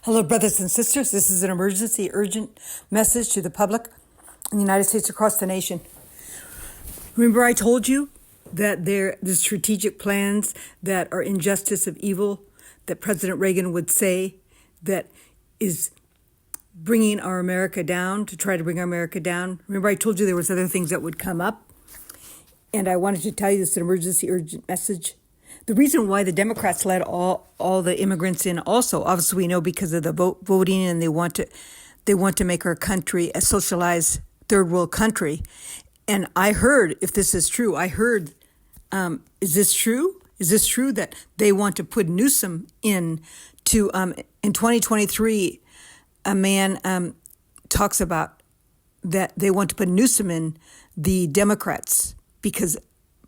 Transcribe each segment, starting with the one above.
Hello, brothers and sisters. This is an emergency, urgent message to the public in the United States across the nation. Remember, I told you that the strategic plans that are injustice of evil that President Reagan would say that is bringing our America down, to try to bring our America down. Remember, I told you there was other things that would come up, and I wanted to tell you this is an emergency, urgent message. The reason why the Democrats let all the immigrants in also, obviously we know because of the voting, and they want to make our country a socialized third world country. And I heard, if this is true, is this true? Is this true that they want to put Newsom in in 2023, a man talks about that they want to put Newsom in, the Democrats, because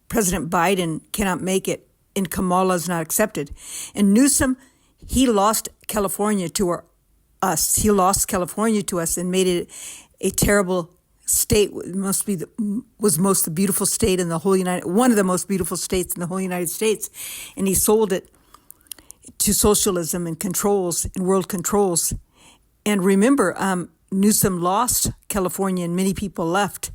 President Biden cannot make it and Kamala is not accepted. And Newsom, he lost California to us. He lost California to us and made it a terrible state. It was most beautiful state in the whole one of the most beautiful states in the whole United States. And he sold it to socialism and controls and world controls. And remember, Newsom lost California and many people left.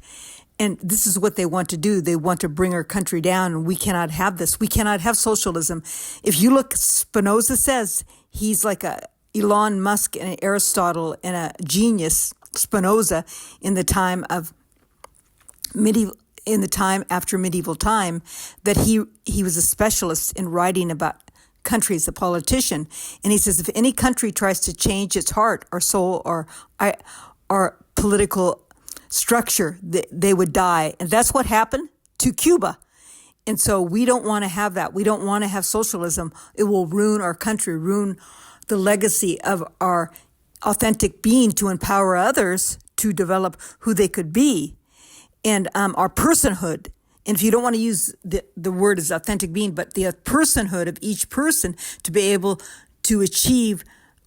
And this is what they want to do. They want to bring our country down, and we cannot have this. We cannot have socialism. If you look, Spinoza says he's like a Elon Musk and an Aristotle and a genius, Spinoza, in the time after medieval time, that he was a specialist in writing about countries, a politician. And he says, if any country tries to change its heart or soul or political structure, they would die. And that's what happened to Cuba. And so we don't want to have that. We don't want to have socialism. It will ruin our country, ruin the legacy of our authentic being to empower others to develop who they could be, and our personhood. And if you don't want to use the word as authentic being, but the personhood of each person to be able to achieve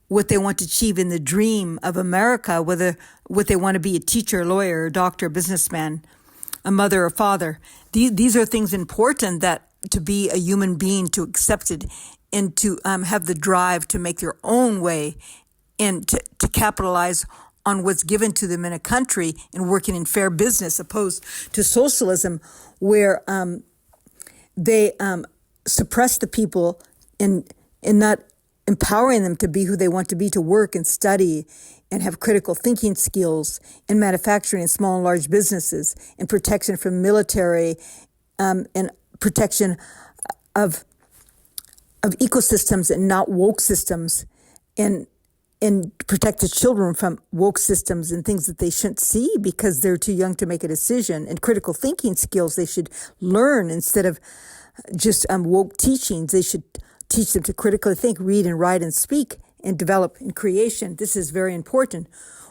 what they want to achieve in the dream of America, whether what they want to be, a teacher, lawyer, a doctor, businessman, a mother, or father. These are things important, that to be a human being, to accept it, and to have the drive to make their own way, and to capitalize on what's given to them in a country and working in fair business, opposed to socialism, where they suppress the people and not empowering them to be who they want to be, to work and study and have critical thinking skills in manufacturing and small and large businesses, and protection from military, and protection of ecosystems and not woke systems, and protect the children from woke systems and things that they shouldn't see because they're too young to make a decision, and critical thinking skills they should learn instead of just woke teachings. They should teach them to critically think, read and write and speak and develop in creation. This is very important.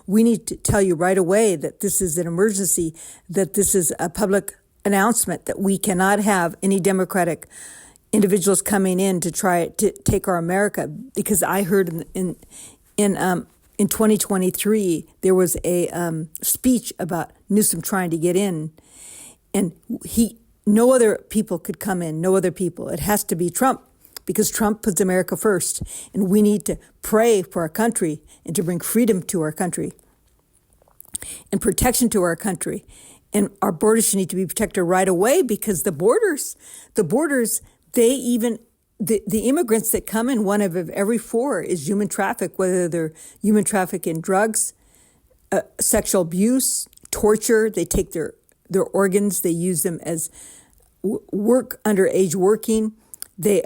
We need to tell you right away that this is an emergency, that this is a public announcement, that we cannot have any Democratic individuals coming in to try to take our America. Because I heard in 2023, there was a speech about Newsom trying to get in, and no other people could come in, no other people. It has to be Trump, because Trump puts America first, and we need to pray for our country and to bring freedom to our country and protection to our country. And our borders should need to be protected right away, because the borders, the immigrants that come in, one of every four is human traffic, whether they're human traffic in drugs, sexual abuse, torture. They take their organs, they use them as underage working. They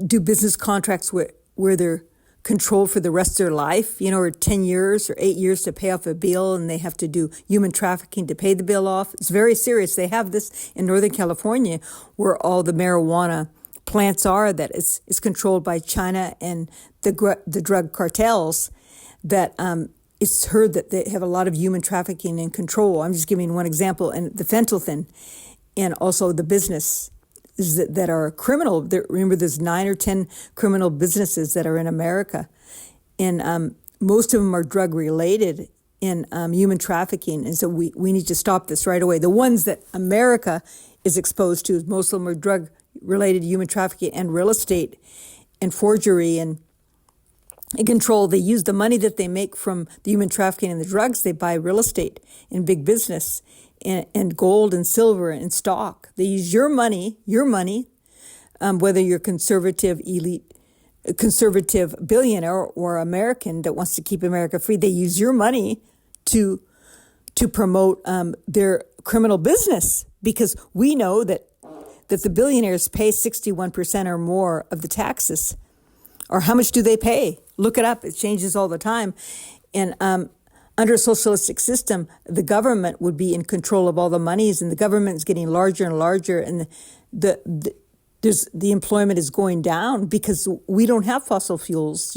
do business contracts where they're controlled for the rest of their life, or 10 years or 8 years to pay off a bill, and they have to do human trafficking to pay the bill off. It's very serious. They have this in Northern California, where all the marijuana plants are, that is controlled by China and the drug cartels, that it's heard that they have a lot of human trafficking and control. I'm just giving one example, and the fentanyl, and also the business that are criminal. Remember, there's 9 or 10 criminal businesses that are in America, and most of them are drug related in human trafficking. And so we need to stop this right away. The ones that America is exposed to, most of them are drug related human trafficking and real estate and forgery and and control. They use the money that they make from the human trafficking and the drugs. They buy real estate and big business and gold and silver and stock. They use your money, whether you're conservative elite, conservative billionaire or American that wants to keep America free. They use your money to promote their criminal business, because we know that the billionaires pay 61% or more of the taxes. Or how much do they pay? Look it up. It changes all the time. And under a socialistic system, the government would be in control of all the monies, and the government is getting larger and larger, and the employment is going down because we don't have fossil fuels.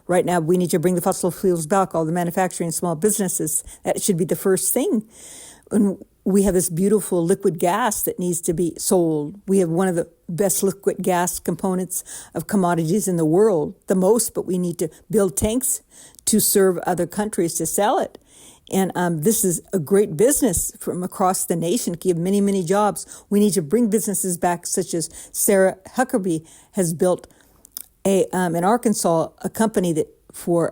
Right now we need to bring the fossil fuels back, all the manufacturing, small businesses. That should be the first thing. And we have this beautiful liquid gas that needs to be sold. We have one of the best liquid gas components of commodities in the world, the most, but we need to build tanks to serve other countries to sell it. And this is a great business from across the nation, give many, many jobs. We need to bring businesses back, such as Sarah Huckabee has built in Arkansas, a company that for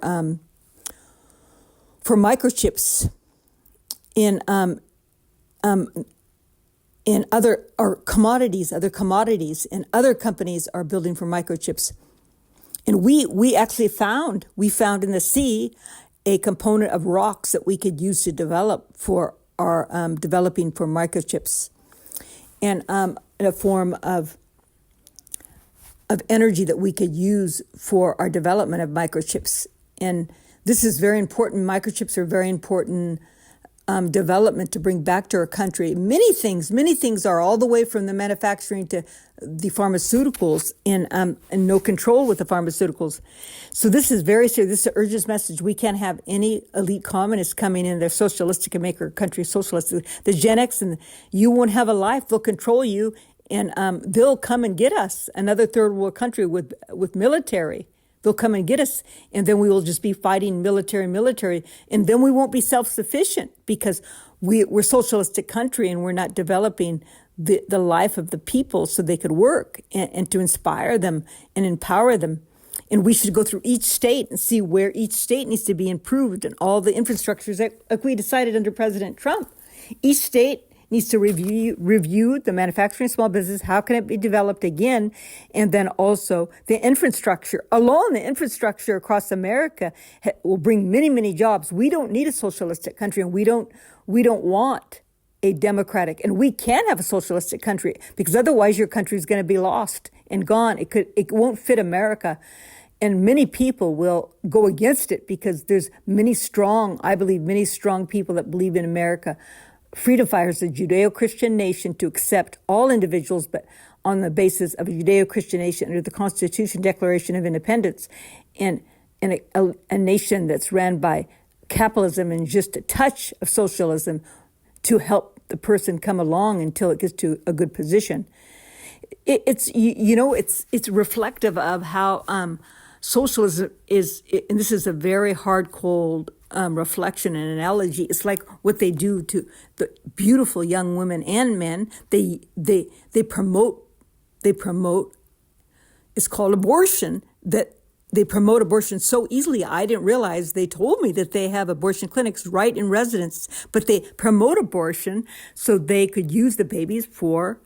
microchips in other commodities, and other companies are building for microchips. And we actually found in the sea a component of rocks that we could use to develop for our developing for microchips, and in a form of energy that we could use for our development of microchips. And this is very important. Microchips are very important development to bring back to our country. Many things are, all the way from the manufacturing to the pharmaceuticals, and no control with the pharmaceuticals. So this is very serious. This is an urgent message. We can't have any elite communists coming in. They're socialistic and make our country socialist. The Gen X, and you won't have a life. They'll control you, and they'll come and get us, another third world country with military. They'll come and get us, and then we will just be fighting military, and then we won't be self-sufficient, because we're a socialistic country and we're not developing the life of the people so they could work and to inspire them and empower them. And we should go through each state and see where each state needs to be improved, and all the infrastructures like we decided under President Trump. Each state needs to review the manufacturing small business. How can it be developed again? And then also the infrastructure. Alone, the infrastructure across America will bring many, many jobs. We don't need a socialistic country, and we don't want a democratic. And we can have a socialistic country, because otherwise your country is going to be lost and gone. It won't fit America. And many people will go against it, because there's many strong people that believe in America. Freedom fighters, a Judeo-Christian nation, to accept all individuals, but on the basis of a Judeo-Christian nation under the Constitution, Declaration of Independence, and a nation that's ran by capitalism and just a touch of socialism to help the person come along until it gets to a good position. It's reflective of how socialism is, and this is a very hard, cold reflection and analogy. It's like what they do to the beautiful young women and men. They promote. It's called abortion. That they promote abortion so easily. I didn't realize. They told me that they have abortion clinics right in residence, but they promote abortion so they could use the babies for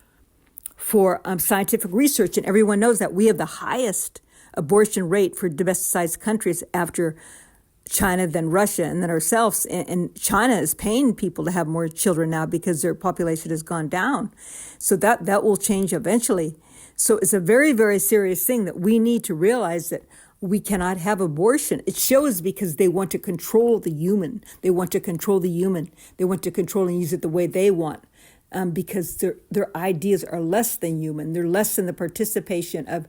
scientific research. And everyone knows that we have the highest abortion rate for domesticized countries after China, then Russia, and then ourselves. And China is paying people to have more children now because their population has gone down. So that will change eventually. So it's a very, very serious thing that we need to realize that we cannot have abortion. It shows because they want to control the human. They want to control the human. They want to control and use it the way they want. Because their ideas are less than human. They're less than the participation of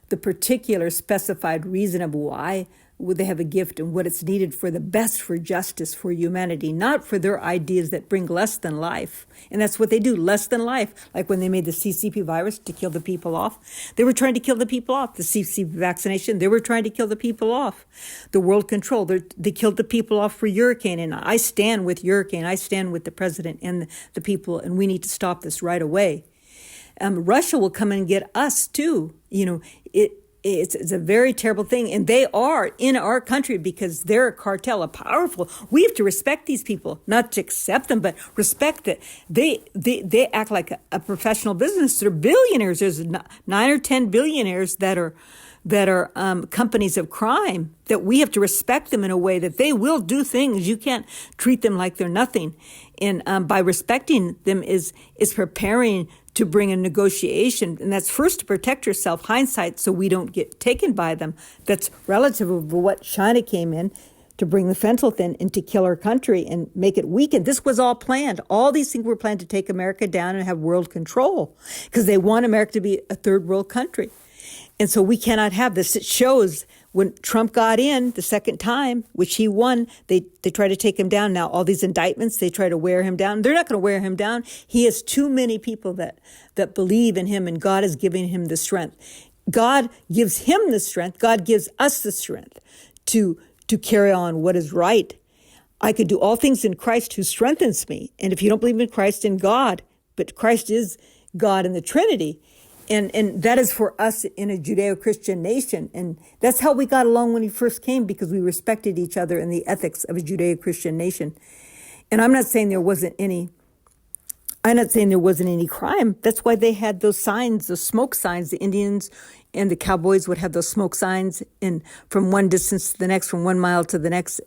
the particular specified reason of why would they have a gift and what it's needed for the best, for justice, for humanity, not for their ideas that bring less than life. And that's what they do, less than life. Like when they made the CCP virus to kill the people off, they were trying to kill the people off. The CCP vaccination, they were trying to kill the people off. The world control, they killed the people off for Hurricane. And I stand with Hurricane. I stand with the president and the people, and we need to stop this right away. Russia will come and get us too. it's a very terrible thing. And they are in our country because they're a cartel, a powerful. We have to respect these people, not to accept them, but respect that they act like a professional business. They're billionaires. There's 9 or 10 billionaires that are companies of crime, that we have to respect them in a way that they will do things. You can't treat them like they're nothing. And by respecting them is preparing to bring a negotiation. And that's first to protect yourself, hindsight, so we don't get taken by them. That's relative of what China came in to bring the fentanyl in and to kill our country and make it weaken. This was all planned. All these things were planned to take America down and have world control because they want America to be a third world country. And so we cannot have this. It shows when Trump got in the second time, which he won, they try to take him down. Now, all these indictments, they try to wear him down. They're not going to wear him down. He has too many people that believe in him, and God is giving him the strength. God gives him the strength. God gives us the strength to carry on what is right. I could do all things in Christ who strengthens me. And if you don't believe in Christ, in God, but Christ is God in the Trinity. And that is for us in a Judeo-Christian nation. And that's how we got along when we first came, because we respected each other in the ethics of a Judeo-Christian nation. And I'm not saying there wasn't any crime. That's why they had those signs, those smoke signs. The Indians and the cowboys would have those smoke signs, and from one distance to the next, from 1 mile to the next.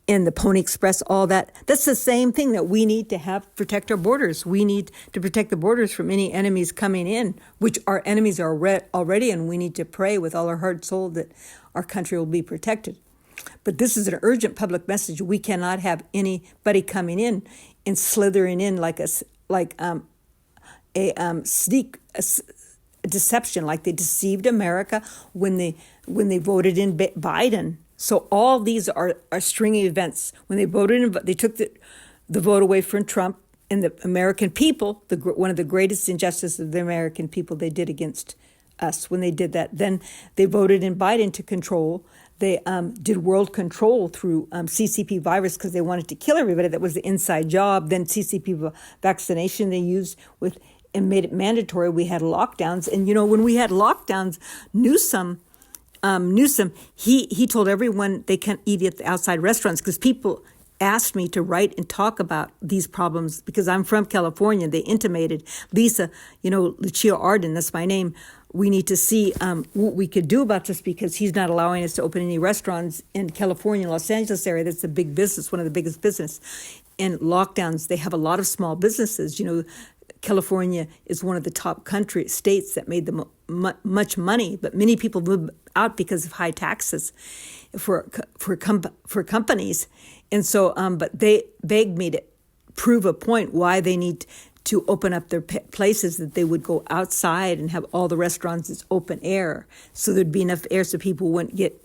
And the Pony Express, all that. That's the same thing that we need to have, protect our borders. We need to protect the borders from any enemies coming in, which our enemies are already, and we need to pray with all our heart and soul that our country will be protected. But this is an urgent public message. We cannot have anybody coming in and slithering in like a deception, like they deceived America when they voted in Biden. So all these are stringy events. When they voted in, they took the vote away from Trump, and the American people, one of the greatest injustices of the American people they did against us when they did that. Then they voted in Biden to control. They did world control through CCP virus because they wanted to kill everybody. That was the inside job. Then CCP vaccination they used and made it mandatory. We had lockdowns. And, when we had lockdowns, Newsom, he told everyone they can't eat at the outside restaurants because people asked me to write and talk about these problems because I'm from California. They intimated, Lisa, Lucia Arden, that's my name. We need to see what we could do about this because he's not allowing us to open any restaurants in California, Los Angeles area. That's a big business, one of the biggest business. And lockdowns, they have a lot of small businesses. California is one of the top states that made the much money, but many people move out because of high taxes for companies. And so, but they begged me to prove a point why they need to open up their places, that they would go outside and have all the restaurants as open air, so there'd be enough air so people wouldn't get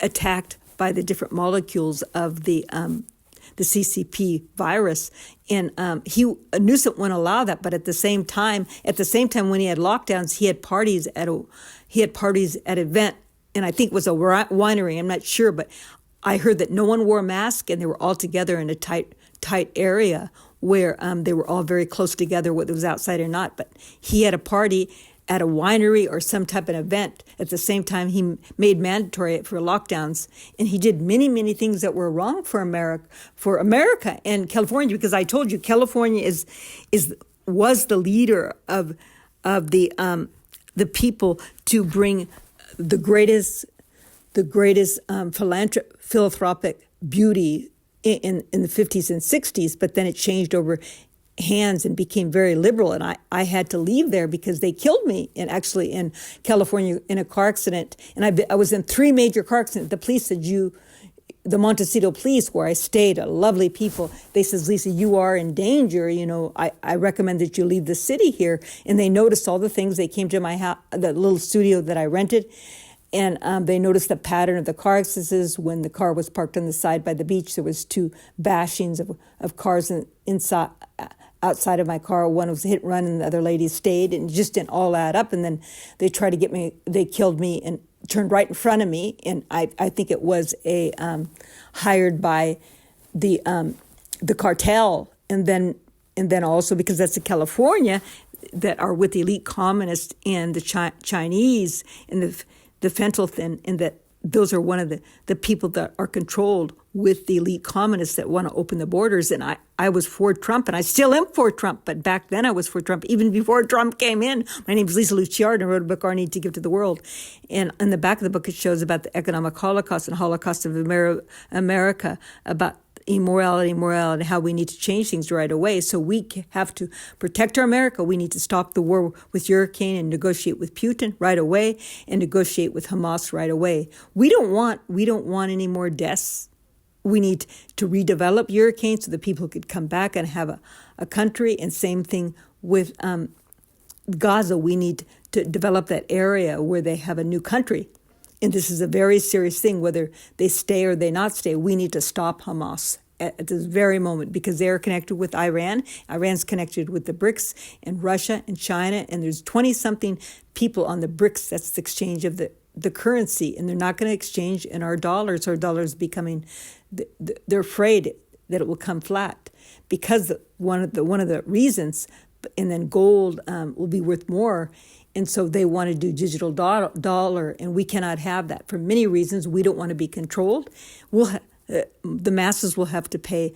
attacked by the different molecules of the CCP virus. And Newsom wouldn't allow that. But at the same time, when he had lockdowns, he had parties at an event, and I think it was a winery. I'm not sure, but I heard that no one wore a mask, and they were all together in a tight area where they were all very close together, whether it was outside or not. But he had a party at a winery or some type of event. At the same time, he made mandatory for lockdowns, and he did many, many things that were wrong for America and California. Because I told you, California was the leader of the people to bring the greatest philanthropic beauty in the 50s and 60s, but then it changed over hands and became very liberal, and I had to leave there because they killed me in California in a car accident. And I was in 3 major car accidents. The police said, the Montecito police, where I stayed, lovely people, they says, Lisa, you are in danger. I recommend that you leave the city here. And they noticed all the things. They came to my house, the little studio that I rented, and they noticed the pattern of the car accidents. When the car was parked on the side by the beach, there was 2 bashings of cars outside of my car. One was a hit and run, and the other lady stayed, and just didn't all add up. And then they tried to get me. They killed me and turned right in front of me. And I think it was hired by the cartel, and then also because that's in California, that are with the elite communists and the Chinese and the fentanyl thing, and that those are one of the people that are controlled with the elite communists that want to open the borders. And I was for Trump, and I still am for Trump. But back then I was for Trump, even before Trump came in. My name is Lucia, Arden. I wrote a book, Our Need to Give to the World. And in the back of the book, it shows about the economic holocaust and holocaust of America, about immorality, morality, how we need to change things right away. So we have to protect our America. We need to stop the war with Ukraine and negotiate with Putin right away, and negotiate with Hamas right away. We don't want any more deaths. We need to redevelop Ukraine so that people could come back and have a country. And same thing with Gaza. We need to develop that area where they have a new country. And this is a very serious thing, whether they stay or they not stay. We need to stop Hamas at this very moment, because they are connected with Iran. Iran's connected with the BRICS and Russia and China. And there's 20-something people on the BRICS. That's the exchange of the currency. And they're not going to exchange in our dollars. Our dollars becoming, they're afraid that it will come flat, because one of the reasons, and then gold will be worth more. And so they want to do digital dollar, and we cannot have that for many reasons. We don't want to be controlled. The masses will have to pay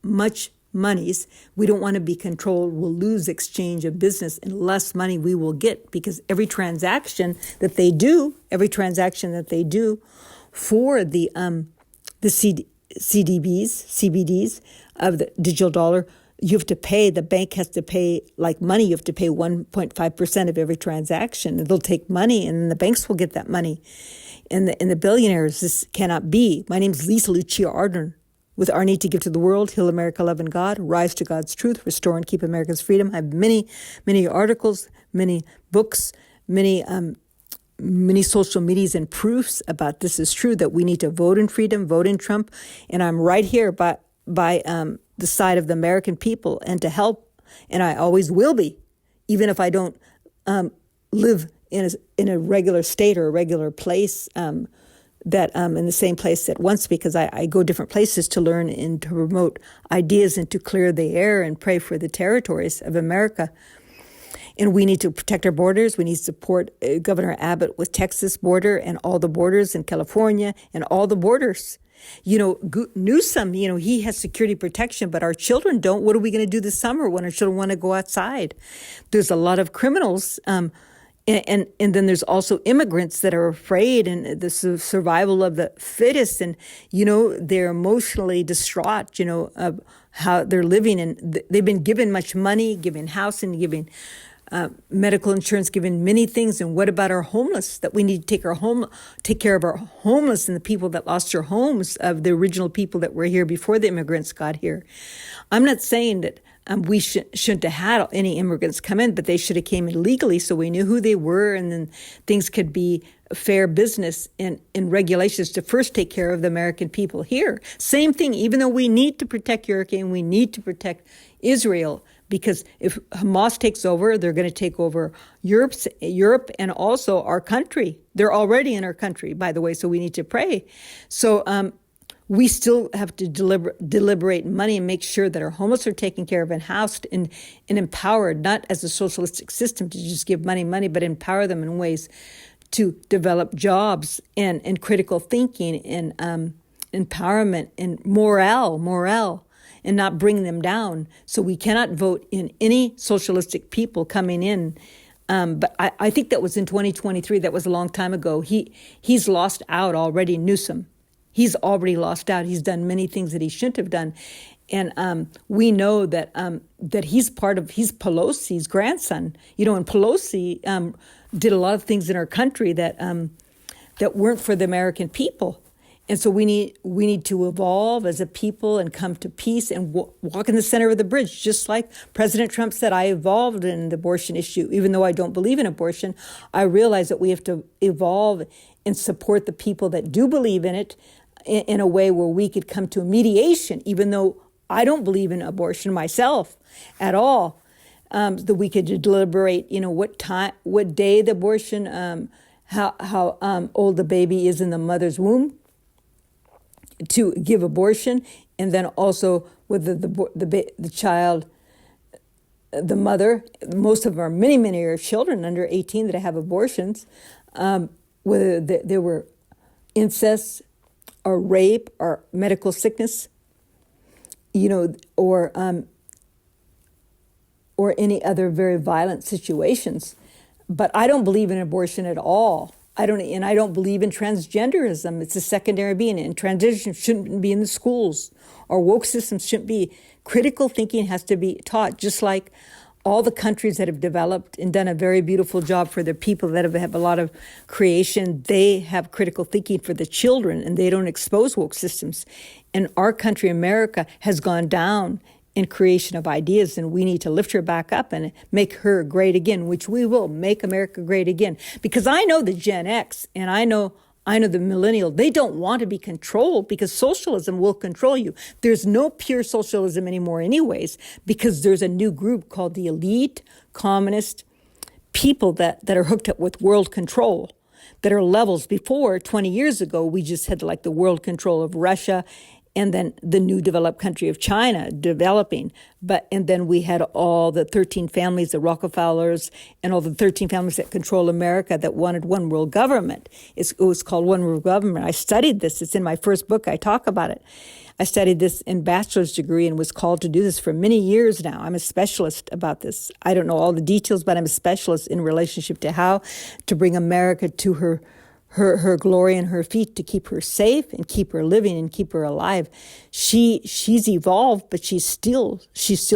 much monies. We don't want to be controlled. We'll lose exchange of business, and less money we will get, because every transaction that they do for the CBDs of the digital dollar, you have to pay, the bank has to pay like money. You have to pay 1.5% of every transaction. And they'll take money, and the banks will get that money. And the billionaires, this cannot be. My name is Lucia Arden. With Our Need to Give to the World, Heal America, Love and God, Rise to God's Truth, Restore and Keep America's Freedom. I have many articles, many books, many social medias and proofs about this is true, that we need to vote in freedom, vote in Trump. And I'm right here by the side of the American people, and to help, and I always will be, even if I don't live in a regular state or a regular place, that in the same place at once, because I go different places to learn and to promote ideas and to clear the air and pray for the territories of America. And we need to protect our borders. We need to support Governor Abbott with Texas border and all the borders in California and all the borders. Newsom, he has security protection, but our children don't. What are we going to do this summer when our children want to go outside? There's a lot of criminals, and then there's also immigrants that are afraid, and the survival of the fittest, and they're emotionally distraught, of how they're living, and they've been given much money, given housing, given medical insurance, given many things. And what about our homeless? That we need to take care of our homeless and the people that lost their homes, of the original people that were here before the immigrants got here. I'm not saying that we shouldn't have had any immigrants come in, but they should have came in legally, so we knew who they were, and then things could be fair business and regulations to first take care of the American people here. Same thing, even though we need to protect Ukraine, we need to protect Israel, because if Hamas takes over, they're going to take over Europe and also our country. They're already in our country, by the way, so we need to pray. So we still have to deliberate money and make sure that our homeless are taken care of and housed and empowered, not as a socialistic system to just give money, but empower them in ways to develop jobs and critical thinking and empowerment and morale, and not bring them down. So we cannot vote in any socialistic people coming in. But I think that was in 2023. That was a long time ago. He's lost out already, Newsom. He's already lost out. He's done many things that he shouldn't have done. And we know that he's he's Pelosi's grandson. And Pelosi did a lot of things in our country that weren't for the American people. And so we need to evolve as a people and come to peace and walk in the center of the bridge, just like President Trump said. I evolved in the abortion issue. Even though I don't believe in abortion, I realize that we have to evolve and support the people that do believe in it in a way where we could come to a mediation, even though I don't believe in abortion myself at all, that we could deliberate, what day the abortion, how old the baby is in the mother's womb to give abortion, and then also whether the child, the mother, most of our many are children under 18 that have abortions, whether there were incest or rape or medical sickness, or any other very violent situations. But I don't believe in abortion at all. I don't believe in transgenderism. It's a secondary being, and transition shouldn't be in the schools. Our woke systems shouldn't be. Critical thinking has to be taught, just like all the countries that have developed and done a very beautiful job for their people that have a lot of creation. They have critical thinking for the children, and they don't expose woke systems. And our country, America, has gone down in creation of ideas, and we need to lift her back up and make her great again, which we will make America great again. Because I know the Gen X and I know the millennial, they don't want to be controlled because socialism will control you. There's no pure socialism anymore anyways, because there's a new group called the elite communist people that are hooked up with world control, that are levels. Before 20 years ago, we just had like the world control of Russia and then the new developed country of China developing. And then we had all the 13 families, the Rockefellers, and all the 13 families that control America that wanted one world government. It was called one world government. I studied this. It's in my first book. I talk about it. I studied this in bachelor's degree and was called to do this for many years now. I'm a specialist about this. I don't know all the details, but I'm a specialist in relationship to how to bring America to her glory and her feet, to keep her safe and keep her living and keep her alive. She's evolved, but she's still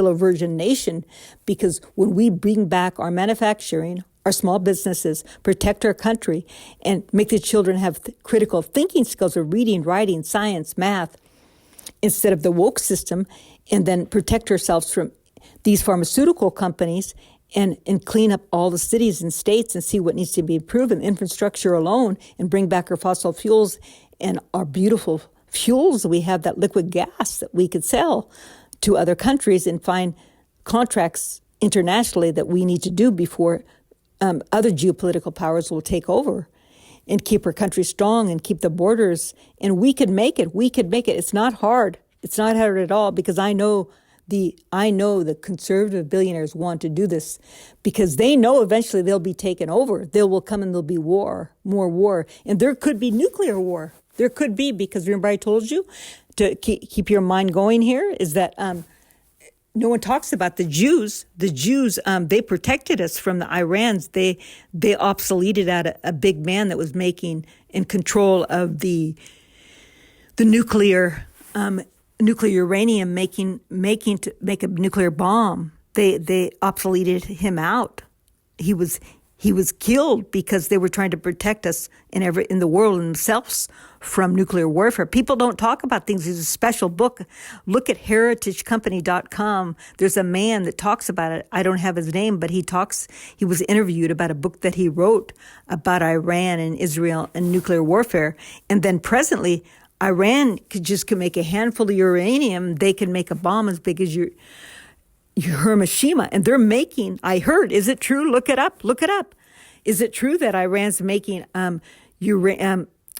a virgin nation, because when we bring back our manufacturing, our small businesses, protect our country, and make the children have critical thinking skills of reading, writing, science, math, instead of the woke system, and then protect ourselves from these pharmaceutical companies, and clean up all the cities and states and see what needs to be improved in infrastructure alone, and bring back our fossil fuels and our beautiful fuels. We have that liquid gas that we could sell to other countries and find contracts internationally that we need to do before other geopolitical powers will take over, and keep our country strong and keep the borders. And we could make it. We could make it. It's not hard. It's not hard at all, because I know the conservative billionaires want to do this, because they know eventually they'll be taken over. They will come and there'll be war, more war. And there could be nuclear war. There could be, because remember I told you to keep your mind going here, is that no one talks about the Jews. The Jews, they protected us from the Irans. They obsoleted out a big man that was making in control of the nuclear uranium, making to make a nuclear bomb. They obsoleted him out. He was killed because they were trying to protect us in the world and themselves from nuclear warfare. People don't talk about things. There's a special book. Look at heritagecompany.com. There's a man that talks about it. I don't have his name, but he was interviewed about a book that he wrote about Iran and Israel and nuclear warfare. And then presently, Iran could make a handful of uranium. They can make a bomb as big as your Hiroshima. And they're making, I heard, is it true? Look it up. Is it true that Iran's making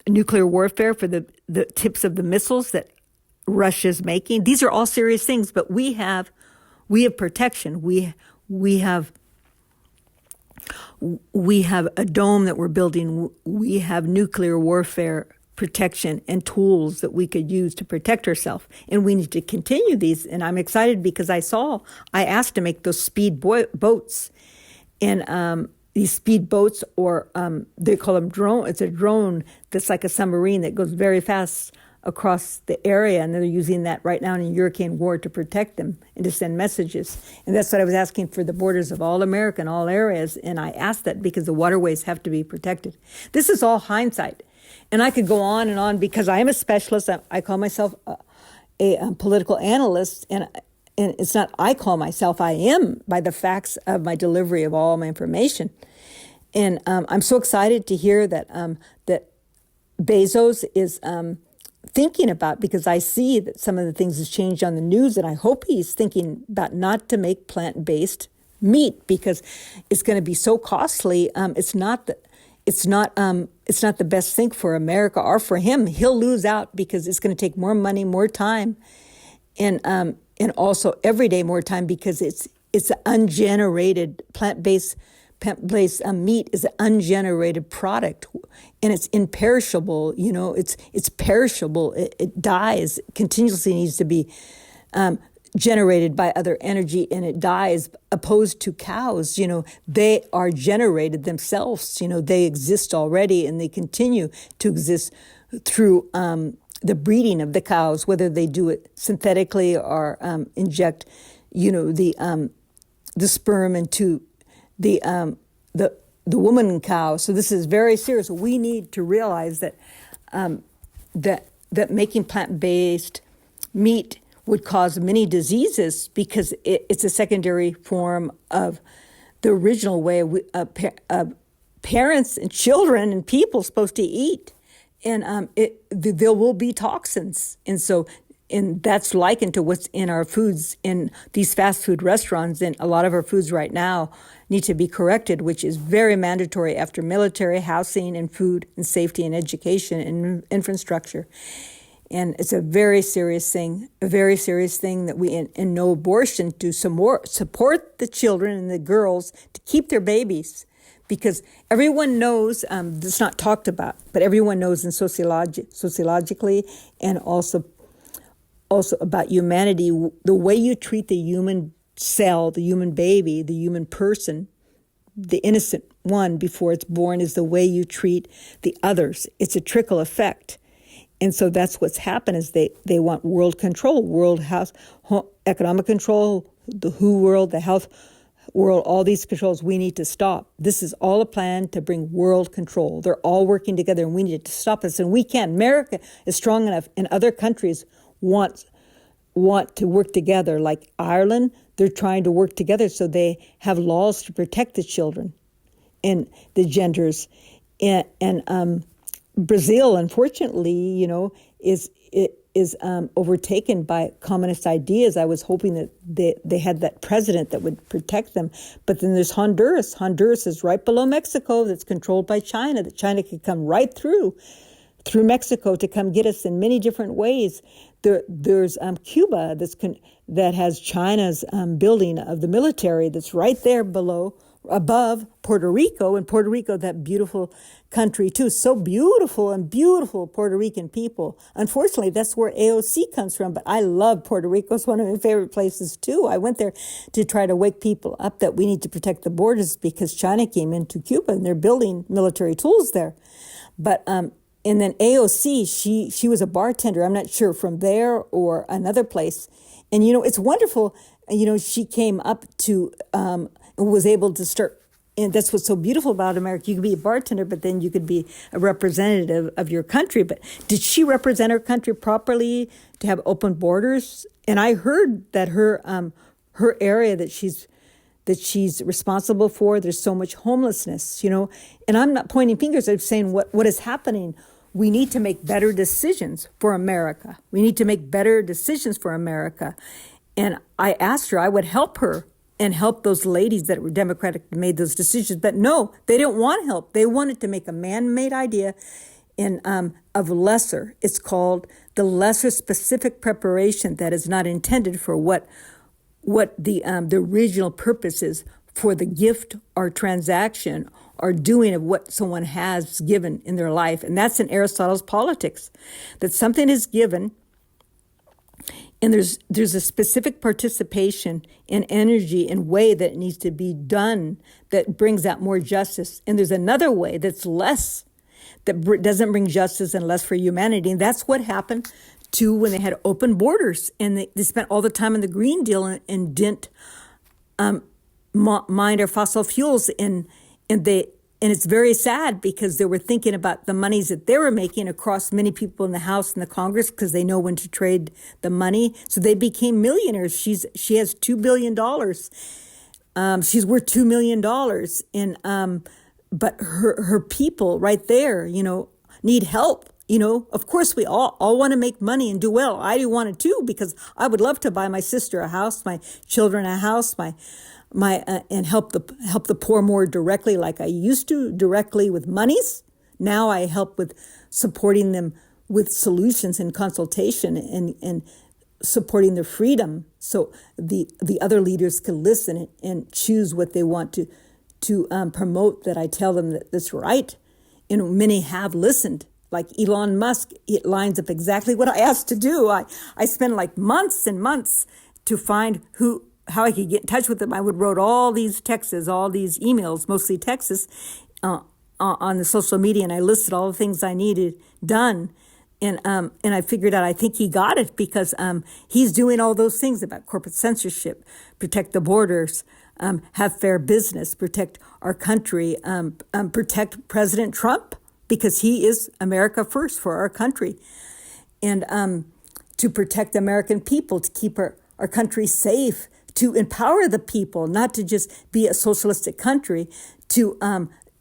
nuclear warfare for the tips of the missiles that Russia's making? These are all serious things, but we have protection. We have a dome that we're building. We have nuclear warfare protection and tools that we could use to protect ourselves. And we need to continue these. And I'm excited because I asked to make those speed boats. And these speed boats, or they call them drone. It's a drone that's like a submarine that goes very fast across the area. And they're using that right now in a European war to protect them and to send messages. And that's what I was asking for the borders of all America and all areas. And I asked that because the waterways have to be protected. This is all hindsight. And I could go on and on, because I am a specialist. I call myself a political analyst, and it's not I call myself, I am, by the facts of my delivery of all my information. And I'm so excited to hear that that Bezos is thinking about, because I see that some of the things has changed on the news, and I hope he's thinking about not to make plant-based meat, because it's going to be so costly. It's not the best thing for America or for him. He'll lose out because it's going to take more money, more time, and also every day more time, because it's ungenerated plant-based plant-based meat is an ungenerated product, and it's imperishable. It's perishable. It dies continuously. Needs to be generated by other energy, and it dies. Opposed to cows, they are generated themselves. They exist already, and they continue to exist through the breeding of the cows, whether they do it synthetically or inject, the sperm into the woman cow. So this is very serious. We need to realize that that making plant-based meat would cause many diseases because it's a secondary form of the original way parents and children and people supposed to eat. And there will be toxins. And that's likened to what's in our foods in these fast food restaurants. And a lot of our foods right now need to be corrected, which is very mandatory after military, housing, and food, and safety, and education, and infrastructure. And it's a very serious thing that we, in no abortion, to support the children and the girls to keep their babies. Because everyone knows, it's not talked about, but everyone knows in sociologically and also about humanity, the way you treat the human cell, the human baby, the human person, the innocent one before it's born is the way you treat the others. It's a trickle effect. And so that's what's happened is they want world control, economic control, the WHO world, the health world, all these controls we need to stop. This is all a plan to bring world control. They're all working together and we need to stop this. And we can. America is strong enough and other countries want to work together. Like Ireland, they're trying to work together so they have laws to protect the children and the genders. And Brazil, unfortunately, is overtaken by communist ideas. I was hoping that they had that president that would protect them. But then there's Honduras. Honduras is right below Mexico that's controlled by China, that China could come right through Mexico to come get us in many different ways. There's Cuba that has China's building of the military that's right there above Puerto Rico, and Puerto Rico, that beautiful country too, so beautiful and beautiful Puerto Rican people. Unfortunately, that's where AOC comes from, but I love Puerto Rico. It's one of my favorite places too. I went there to try to wake people up that we need to protect the borders because China came into Cuba and they're building military tools there. But and then AOC, she was a bartender. I'm not sure from there or another place. And it's wonderful. She came up to was able to start, and that's what's so beautiful about America. You could be a bartender, but then you could be a representative of your country. But did she represent her country properly to have open borders? And I heard that her area that she's responsible for, there's so much homelessness, And I'm not pointing fingers. I'm saying what is happening. We need to make better decisions for America. We need to make better decisions for America. And I asked her, I would help her and help those ladies that were Democratic made those decisions. But no, they didn't want help. They wanted to make a man-made idea of lesser. It's called the lesser specific preparation that is not intended for what the original purpose is for the gift or transaction or doing of what someone has given in their life. And that's in Aristotle's Politics, that something is given and there's a specific participation and energy and way that it needs to be done that brings out more justice. And there's another way that's less, that doesn't bring justice and less for humanity. And that's what happened to when they had open borders and they spent all the time in the Green Deal and didn't mind our fossil fuels. And it's very sad because they were thinking about the monies that they were making across many people in the House and the Congress because they know when to trade the money. So they became millionaires. She has $2 billion. She's worth $2 million. But her people right there, need help. Of course we all want to make money and do well. I do want it too because I would love to buy my sister a house, my children a house, and help the poor more directly like I used to, directly with monies. Now I help with supporting them with solutions and consultation and supporting their freedom so the other leaders can listen and choose what they want to promote that I tell them that that's right. And many have listened. Like Elon Musk, it lines up exactly what I asked to do. I spent like months and months to find how I could get in touch with them. I would wrote all these texts, all these emails, mostly texts, on the social media, and I listed all the things I needed done. And I figured out, I think he got it, because he's doing all those things about corporate censorship, protect the borders, have fair business, protect our country, protect President Trump, because he is America first for our country, and to protect the American people, to keep our country safe, to empower the people, not to just be a socialistic country, to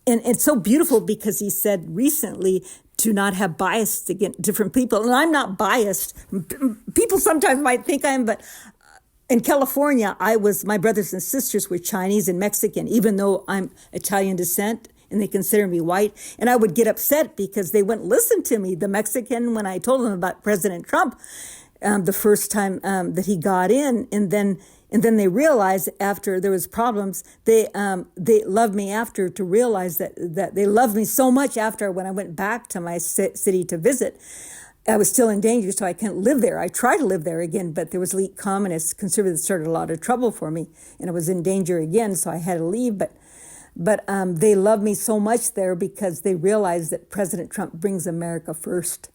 and it's so beautiful because he said recently to not have bias against different people. And I'm not biased. People sometimes might think I am, but in California, my brothers and sisters were Chinese and Mexican, even though I'm Italian descent and they consider me white. And I would get upset because they wouldn't listen to me. The Mexican, when I told them about President Trump, the first time that he got in, and then they realized after there was problems, they loved me after, to realize that they loved me so much after, when I went back to my city to visit. I was still in danger, so I couldn't live there. I tried to live there again, but there was elite communists, conservatives started a lot of trouble for me, and I was in danger again, so I had to leave. But they loved me so much there because they realized that President Trump brings America first.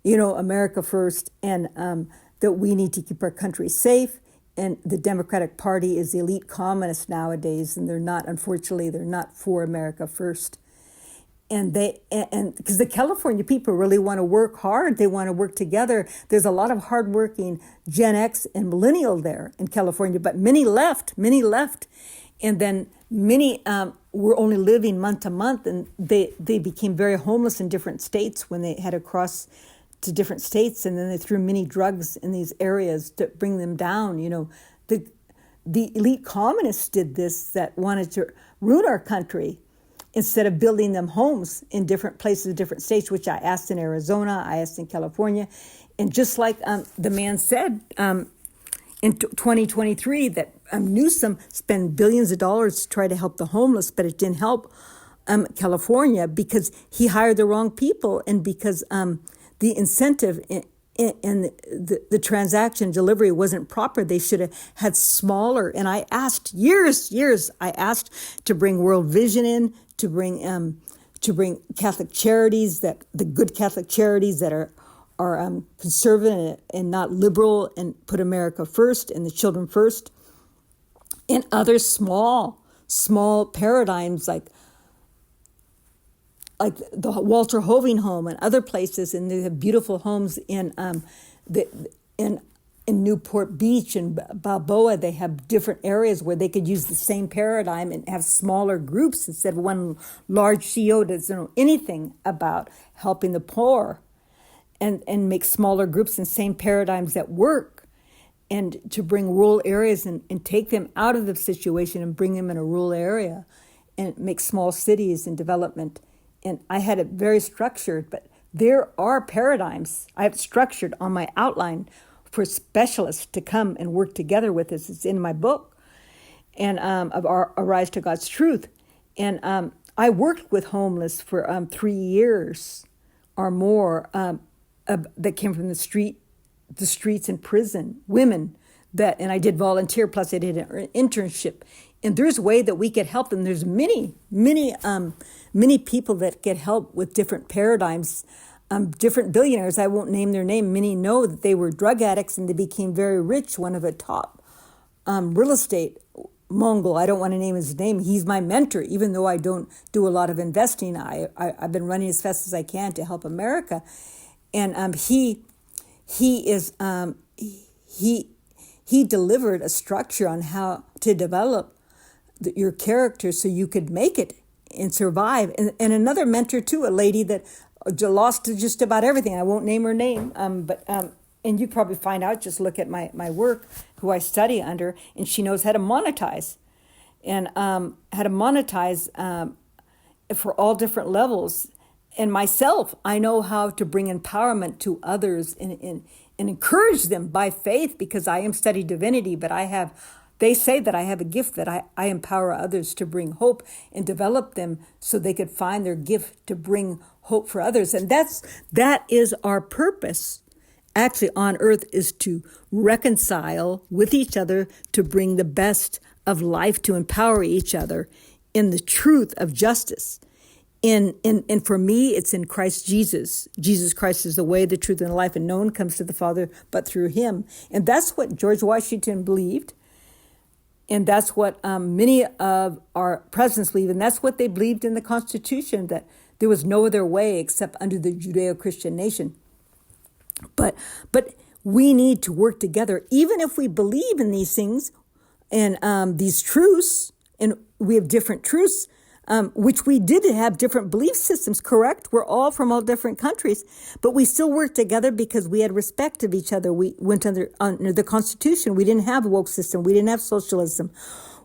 America first, and that we need to keep our country safe. And the Democratic Party is the elite communist nowadays, and unfortunately, they're not for America first. And because the California people really want to work hard, they want to work together. There's a lot of hardworking Gen X and millennial there in California, but many left. And then many were only living month to month, and they became very homeless in different states when they had to cross to different states, and then they threw many drugs in these areas to bring them down. The elite communists did this, that wanted to ruin our country instead of building them homes in different places, different states, which I asked in Arizona, I asked in California. And just like the man said in 2023 that Newsom spent billions of dollars to try to help the homeless, but it didn't help California because he hired the wrong people, and because the incentive and the transaction delivery wasn't proper. They should have had smaller. And I asked years, I asked to bring World Vision in, to bring Catholic charities, the good Catholic charities that are conservative and not liberal, and put America first and the children first, and other small paradigms like the Walter Hoving home and other places, and they have beautiful homes in Newport Beach and Balboa. They have different areas where they could use the same paradigm and have smaller groups instead of one large CEO that doesn't know anything about helping the poor, and make smaller groups and same paradigms that work, and to bring rural areas and take them out of the situation and bring them in a rural area and make small cities and development. And I had it very structured, but there are paradigms I have structured on my outline for specialists to come and work together with us. It's in my book, and of our Arise to God's Truth. And I worked with homeless for 3 years or more that came from the streets in prison, women and I did volunteer, plus I did an internship. And there's a way that we could help them. There's many people that get help with different paradigms, different billionaires. I won't name their name. Many know that they were drug addicts and they became very rich. One of the top real estate Mongol, I don't want to name his name. He's my mentor, even though I don't do a lot of investing. I've been running as fast as I can to help America. And he delivered a structure on how to develop your character so you could make it and survive. And another mentor too, a lady that lost to just about everything. I won't name her name, but and you probably find out, just look at my work, who I study under, and she knows how to monetize, and how to monetize for all different levels. And myself, I know how to bring empowerment to others and encourage them by faith, because I am studied divinity, but I have They say that I have a gift, that I empower others to bring hope and develop them so they could find their gift to bring hope for others. And that is our purpose actually on earth, is to reconcile with each other, to bring the best of life, to empower each other in the truth of justice. And for me, it's in Christ Jesus. Jesus Christ is the way, the truth, and the life, and no one comes to the Father but through him. And that's what George Washington believed. And that's what many of our presidents believe. And that's what they believed in the Constitution, that there was no other way except under the Judeo-Christian nation. But we need to work together, even if we believe in these things and these truths, and we have different truths, which we did have different belief systems, correct? We're all from all different countries, but we still worked together because we had respect of each other. We went under the Constitution. We didn't have a woke system. We didn't have socialism.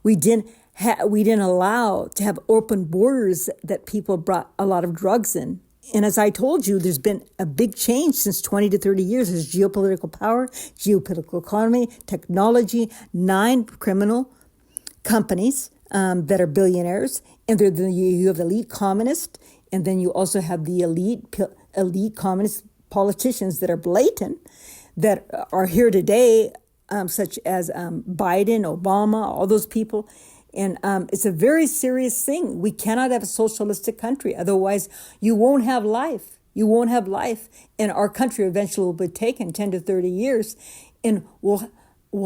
We didn't allow to have open borders that people brought a lot of drugs in. And as I told you, there's been a big change since 20 to 30 years. There's geopolitical power, geopolitical economy, technology, 9 criminal companies that are billionaires, and you have the elite communists, and then you also have the elite communist politicians that are blatant, that are here today, such as Biden, Obama, all those people. And it's a very serious thing. We cannot have a socialistic country. Otherwise, you won't have life. You won't have life. And our country eventually will be taken 10 to 30 years. And we'll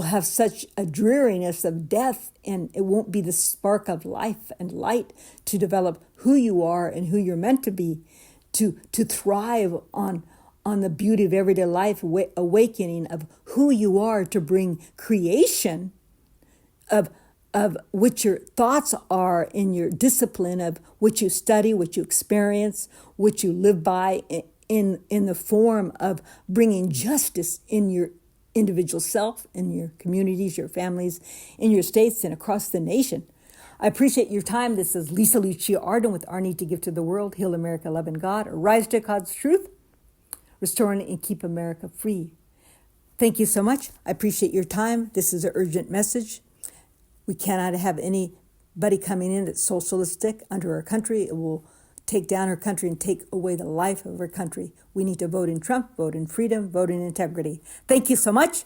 have such a dreariness of death. And it won't be the spark of life and light to develop who you are and who you're meant to be, to thrive on the beauty of everyday life, awakening of who you are, to bring creation of what your thoughts are, in your discipline of what you study, what you experience, what you live by, in the form of bringing justice in your individual self, in your communities, your families, in your states, and across the nation. I appreciate your time. This is Lucia Arden with Our Need to Give to the World, Heal America, Love in God, Rise to God's Truth, Restoring and Keep America Free. Thank you so much. I appreciate your time. This is an urgent message. We cannot have anybody coming in that's socialistic under our country. It will take down our country and take away the life of our country. We need to vote in Trump, vote in freedom, vote in integrity. Thank you so much.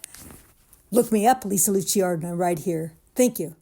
Look me up, Lucia Arden, right here. Thank you.